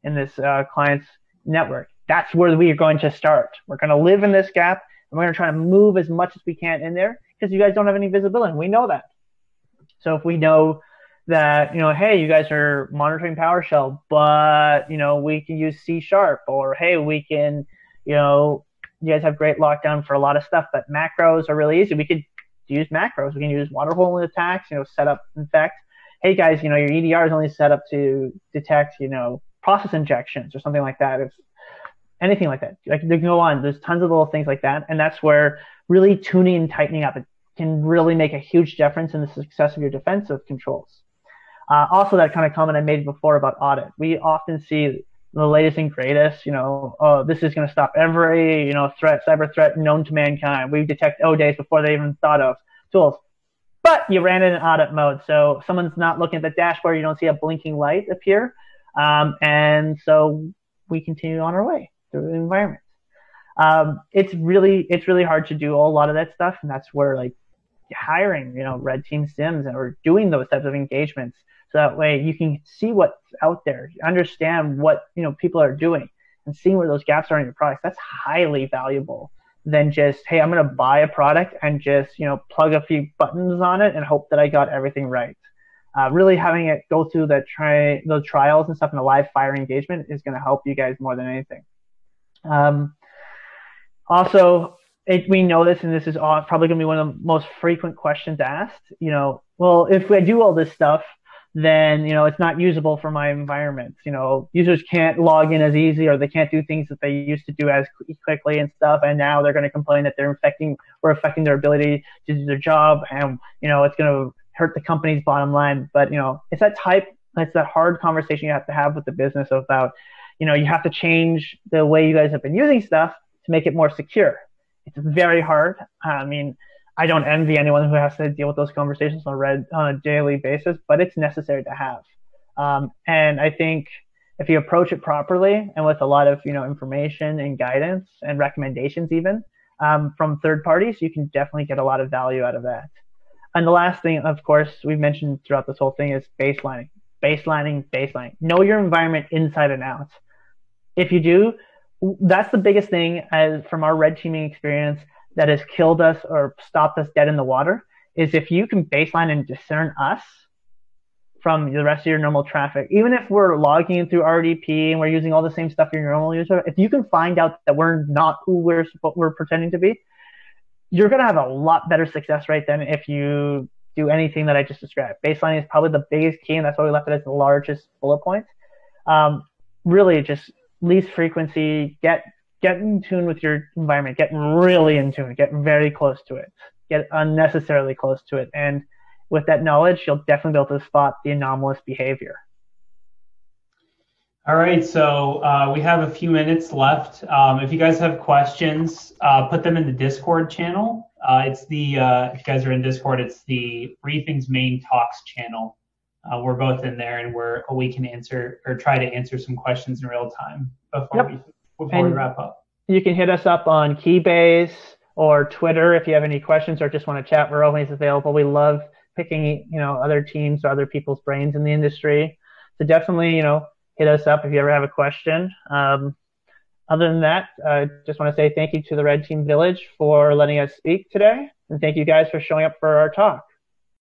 in this client's network. That's where we are going to start. We're going to live in this gap, and we're going to try to move as much as we can in there, because you guys don't have any visibility. We know that. So if we know that, hey, you guys are monitoring PowerShell, but, we can use C#, or hey, we can, you guys have great lockdown for a lot of stuff, but macros are really easy. We could use macros. We can use water hole attacks, set up infect. Hey guys, your EDR is only set up to detect, process injections or something like that. If anything like that, they can go on. There's tons of little things like that. And that's where really tuning and tightening up, it can really make a huge difference in the success of your defensive controls. Also, that kind of comment I made before about audit. We often see the latest and greatest, this is going to stop every, cyber threat known to mankind. We detect O-days before they even thought of tools. But you ran it in audit mode. So someone's not looking at the dashboard. You don't see a blinking light appear. And so we continue on our way through the environment. It's really hard to do a lot of that stuff. And that's where hiring, red team sims or doing those types of engagements. So that way you can see what's out there, understand what, people are doing and seeing where those gaps are in your products. That's highly valuable than just, hey, I'm going to buy a product and just, plug a few buttons on it and hope that I got everything right. Really having it go through those trials and stuff in a live fire engagement is going to help you guys more than anything. Also, we know this, and this is probably going to be one of the most frequent questions asked. Well, if I do all this stuff, then, it's not usable for my environment. Users can't log in as easy, or they can't do things that they used to do as quickly and stuff. And now they're going to complain that we're affecting their ability to do their job. And, it's going to hurt the company's bottom line. But, it's that hard conversation you have to have with the business about, you have to change the way you guys have been using stuff to make it more secure. It's very hard. I don't envy anyone who has to deal with those conversations on a daily basis, but it's necessary to have. And I think if you approach it properly and with a lot of, information and guidance and recommendations even from third parties, you can definitely get a lot of value out of that. And the last thing, of course, we've mentioned throughout this whole thing is baselining. Baselining. Know your environment inside and out. If you do, that's the biggest thing from our red teaming experience that has killed us or stopped us dead in the water, is if you can baseline and discern us from the rest of your normal traffic. Even if we're logging in through RDP and we're using all the same stuff your normal user, if you can find out that we're not who we're pretending to be, you're going to have a lot better success rate than if you do anything that I just described. Baselining is probably the biggest key, and that's why we left it as the largest bullet point. Really just least frequency, get in tune with your environment, get really in tune, get very close to it, get unnecessarily close to it. And with that knowledge, you'll definitely be able to spot the anomalous behavior. All right, so we have a few minutes left. If you guys have questions, put them in the Discord channel. It's if you guys are in Discord, it's the Briefing's main talks channel. We're both in there, and we can answer or try to answer some questions in real time before we wrap up. You can hit us up on Keybase or Twitter if you have any questions or just want to chat. We're always available. We love picking, other teams or other people's brains in the industry. So definitely, hit us up if you ever have a question. Other than that, I just want to say thank you to the Red Team Village for letting us speak today. And thank you guys for showing up for our talk.